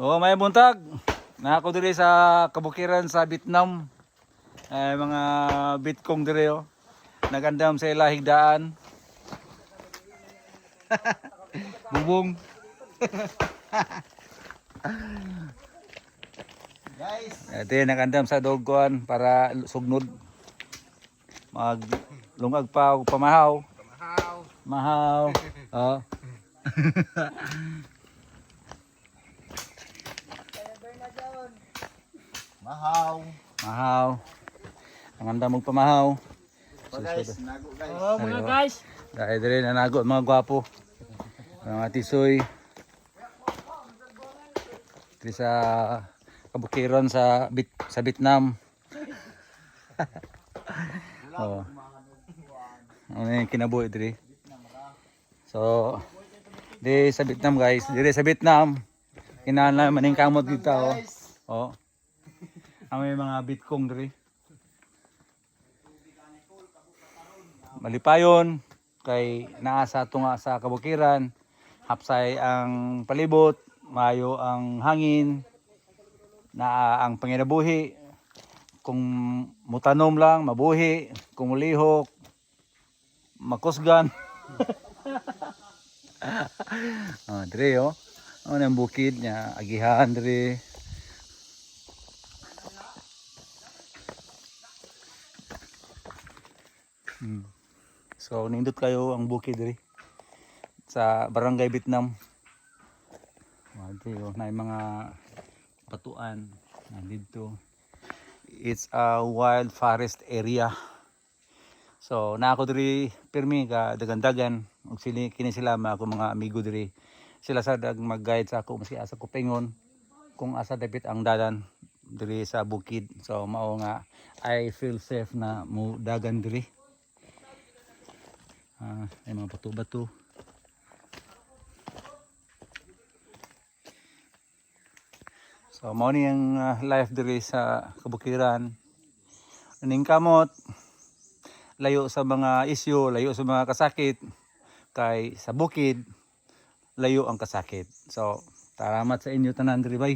Oh, may buntag. Na ako diri sa kabukiran sa Vietnam. Mga bitkong diri oh. Nagandam sa ilahig daan. Bubong. Guys, Ito yung nagandam sa dogkuan para sugnod. Maglungag pa og pamahaw. kamahaw. Mahaw. Oh. Mahaw. Mahaw. Ang andam og pamahaw. So guys, nago guys. Oh, mga guys. Dahil diri nanago mga gwapo. Mga tisoy. Diri sa kabukiran sa Vietnam. Oh. Ano yung kinabuhi diri? So, di sa Vietnam guys, diri sa Vietnam, kinahanglan maning kamot dito oh. Oh. Ang may mga bitkong diri. Malipayon kay naa sa tunga sa kabukiran, hapsay ang palibot, mayo ang hangin, naa ang panginabuhi. Kung mutanom lang, mabuhi. Kung mulihok, makusgan. Oh, dire oh. Ano ang bukid niya, agihan dire. So nindot kayo ang bukid dire sa Barangay Vietnam. Dire oh, na mga batuan nandito. It's a wild forest area. So na ako diri pirmi ka dagandagan ug kini sila mga amigo diri. Sila sa mag-guide sa ako maski asa ko pingon kung asa dapit ang dalan diri sa bukid. So mao nga I feel safe na mo dagan diri. Ay mga bato-bato. So mao ni ang life diri sa kabukiran. Ning kamot layo sa mga isyu, layo sa mga kasakit kay sa bukid layo ang kasakit. So salamat sa inyo tanan diri bay.